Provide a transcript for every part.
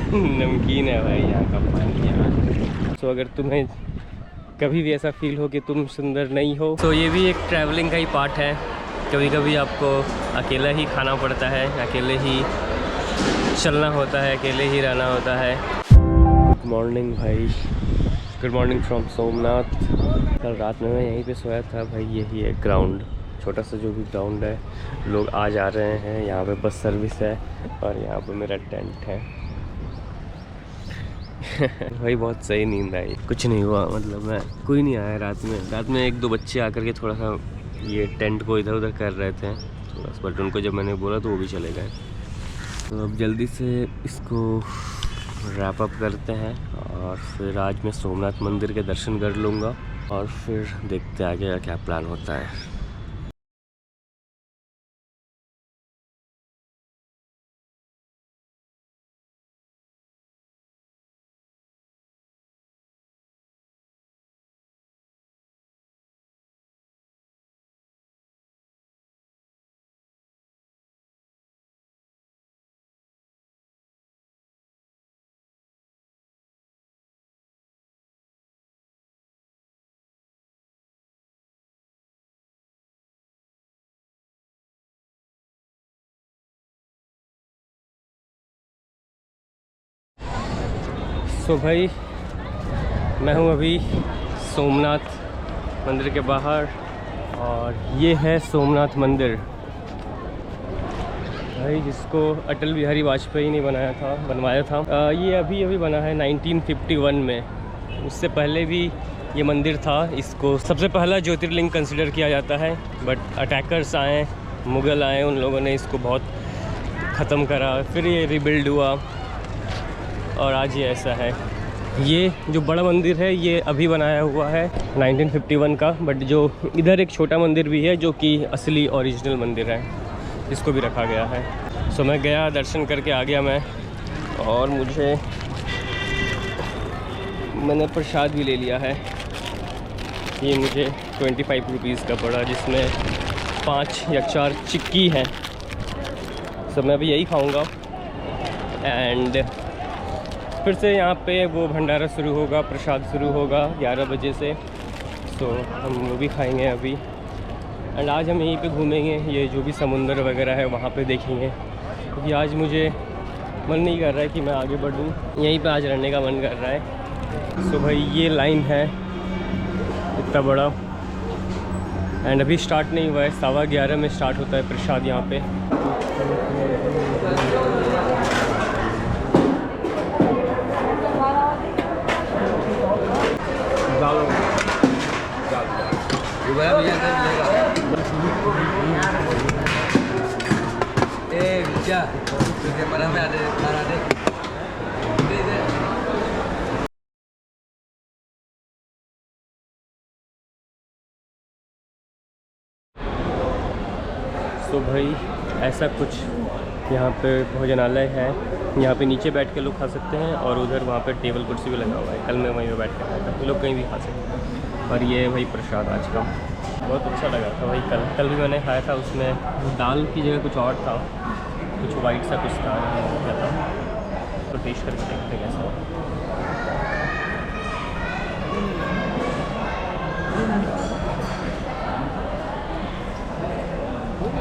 नमकीन है भाई यहाँ का पानी यार। तो अगर तुम्हें कभी भी ऐसा फील हो कि तुम सुंदर नहीं हो, तो ये भी एक ट्रैवलिंग का ही पार्ट है। कभी कभी आपको अकेला ही खाना पड़ता है, अकेले ही चलना होता है, अकेले ही रहना होता है। गुड मॉर्निंग भाई, गुड मॉर्निंग फ्रॉम सोमनाथ। कल रात में मैं यहीं पे सोया था भाई। यही है ग्राउंड, छोटा सा जो भी ग्राउंड है। लोग आ जा रहे हैं, यहाँ पे बस सर्विस है और यहाँ पे मेरा टेंट है। भाई बहुत सही नींद आई, कुछ नहीं हुआ, मतलब मैं कोई नहीं आया रात में एक दो बच्चे आकर के थोड़ा सा ये टेंट को इधर उधर कर रहे थे थोड़ा सा, बट उनको जब मैंने बोला तो वो भी चले गए। तो अब जल्दी से इसको रैप अप करते हैं और फिर आज मैं सोमनाथ मंदिर के दर्शन कर लूँगा और फिर देखते हैं आगे का क्या प्लान होता है। तो भाई मैं हूँ अभी सोमनाथ मंदिर के बाहर और ये है सोमनाथ मंदिर भाई, जिसको अटल बिहारी वाजपेयी ने बनवाया था। ये अभी अभी बना है 1951 में। उससे पहले भी ये मंदिर था। इसको सबसे पहला ज्योतिर्लिंग कंसिडर किया जाता है, बट अटैकर्स आए, मुग़ल आए, उन लोगों ने इसको बहुत ख़त्म करा, फिर ये रिबिल्ड हुआ और आज ये ऐसा है। ये जो बड़ा मंदिर है ये अभी बनाया हुआ है 1951 का, बट जो इधर एक छोटा मंदिर भी है जो कि असली ओरिजिनल मंदिर है, इसको भी रखा गया है। सो मैं गया, दर्शन करके आ गया मैं, और मैंने प्रसाद भी ले लिया है। ये मुझे 25 रुपीज़ का पड़ा, जिसमें 5 या 4 चिक्की हैं। सो मैं अभी यही खाऊंगा एंड फिर से यहाँ पे वो भंडारा शुरू होगा, प्रसाद शुरू होगा 11 बजे से। सो हम वो भी खाएंगे अभी। एंड आज हम यहीं पे घूमेंगे, ये जो भी समुंदर वगैरह है वहाँ पे देखेंगे, क्योंकि आज मुझे मन नहीं कर रहा है कि मैं आगे बढ़ूँ, यहीं पे आज रहने का मन कर रहा है। सो भाई ये लाइन है इतना बड़ा, एंड अभी स्टार्ट नहीं हुआ है, 11:15 में स्टार्ट होता है प्रसाद यहाँ पे। तो भाई ऐसा कुछ यहाँ पे भोजनालय है। यहाँ पे नीचे बैठ के लोग खा सकते हैं और उधर वहाँ पे टेबल कुर्सी भी लगा हुआ है। कल मैं वहीं पे बैठ के खाया था, लोग कहीं भी खा सकते हैं। और ये भाई प्रसाद आज का बहुत अच्छा लगा था भाई। कल भी मैंने खाया था, उसमें दाल की जगह कुछ और था, कुछ वाइट सा कुछ था, क्या था, तो टेस्ट करके देखते कैसा।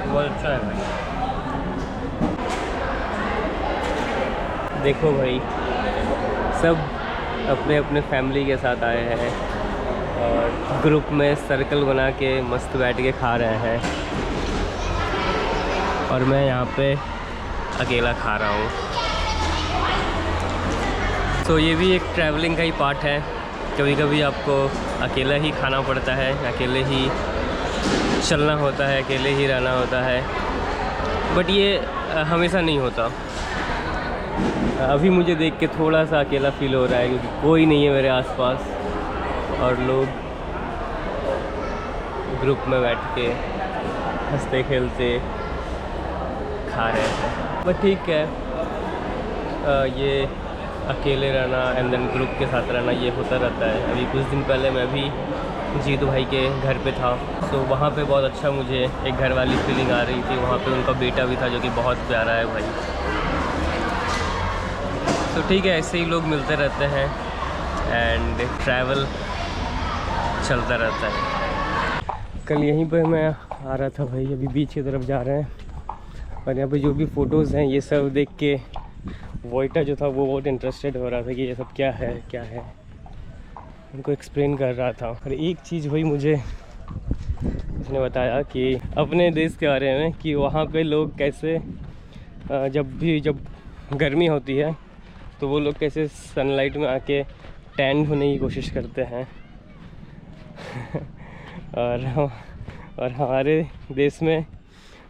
बहुत अच्छा है भाई। देखो भाई, सब अपने अपने फैमिली के साथ आए हैं और ग्रुप में सर्कल बना के मस्त बैठ के खा रहे हैं, और मैं यहाँ पे अकेला खा रहा हूँ। तो ये भी एक ट्रैवलिंग का ही पार्ट है। कभी कभी आपको अकेला ही खाना पड़ता है, अकेले ही चलना होता है, अकेले ही रहना होता है, बट ये हमेशा नहीं होता। अभी मुझे देख के थोड़ा सा अकेला फील हो रहा है, क्योंकि कोई नहीं है मेरे आसपास और लोग ग्रुप में बैठ के हंसते खेलते खा रहे हैं। बट ठीक है, ये अकेले रहना एंड देन ग्रुप के साथ रहना ये होता रहता है। अभी कुछ दिन पहले मैं भी जीतू भाई के घर पे था, तो वहाँ पे बहुत अच्छा मुझे एक घर वाली फीलिंग आ रही थी। वहाँ पे उनका बेटा भी था जो कि बहुत प्यारा है भाई। तो ठीक है, ऐसे ही लोग मिलते रहते हैं एंड ट्रैवल चलता रहता है। कल यहीं पर मैं आ रहा था भाई, अभी बीच की तरफ जा रहे हैं और यहाँ पे जो भी फ़ोटोज़ हैं ये सब देख के वोइटा जो था वो बहुत इंटरेस्टेड हो रहा था कि ये सब क्या है क्या है, उनको एक्सप्लेन कर रहा था। और एक चीज़ हुई, मुझे उसने बताया कि अपने देश के बारे में कि वहाँ पे लोग कैसे जब गर्मी होती है तो वो लोग कैसे सनलाइट में आके टैन होने की कोशिश करते हैं और हमारे देश में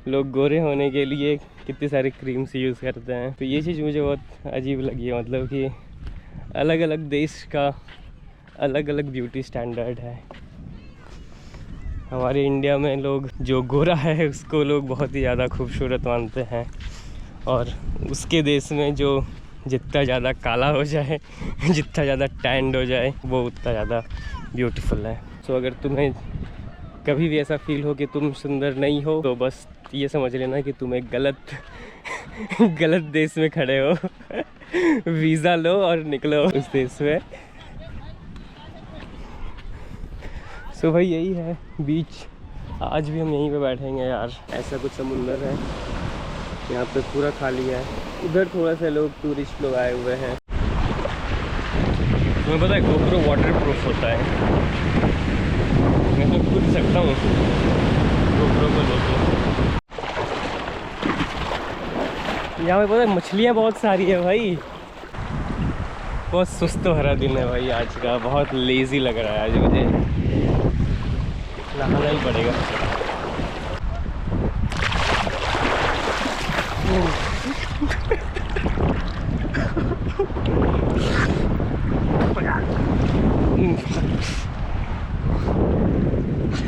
लोग गोरे होने के लिए कितनी सारी क्रीम्स यूज़ करते हैं। तो ये चीज़ मुझे बहुत अजीब लगी है, मतलब कि अलग अलग देश का अलग अलग ब्यूटी स्टैंडर्ड है। हमारे इंडिया में लोग जो गोरा है उसको लोग बहुत ही ज़्यादा खूबसूरत मानते हैं और उसके देश में जो जितना ज़्यादा काला हो जाए जितना ज़्यादा टैंड हो जाए वो उतना ज़्यादा ब्यूटीफुल है। तो अगर तुम्हें कभी भी ऐसा फील हो कि तुम सुंदर नहीं हो तो बस ये समझ लेना कि तुम एक गलत देश में खड़े हो। वीज़ा लो और निकलो उस देश में। सो भाई यही है बीच, आज भी हम यहीं पे बैठेंगे यार। ऐसा कुछ समुंदर है यहाँ पे, पूरा खाली है। उधर थोड़ा सा लोग टूरिस्ट लोग आए हुए हैं। तुम्हें पता है गोप्रो वाटर प्रूफ होता है, मैं तो कूद सकता हूँ गोप्रो को लेके। यहाँ पे पता है मछलियाँ बहुत सारी है भाई। बहुत सुस्त भरा दिन है भाई आज का, बहुत लेज़ी लग रहा है आज मुझे, नहाना ही पड़ेगा।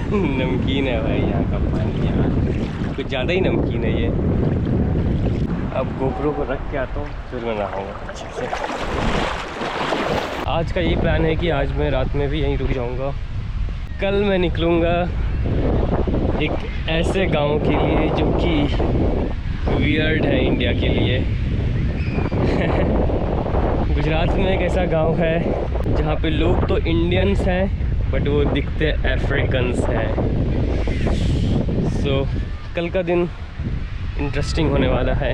नमकीन है भाई यहाँ का पानी, यार कुछ ज़्यादा ही नमकीन है ये। अब गोप्रो को रख के आता हूँ फिर मैं नहाऊंगा अच्छे से। आज का यही प्लान है कि आज मैं रात में भी यहीं रुक जाऊंगा। कल मैं निकलूँगा एक ऐसे गांव के लिए जो कि वियर्ड है इंडिया के लिए। गुजरात में एक ऐसा गांव है जहाँ पे लोग तो इंडियंस हैं बट वो दिखते अफ्रीकन्स हैं। सो कल का दिन इंटरेस्टिंग होने वाला है।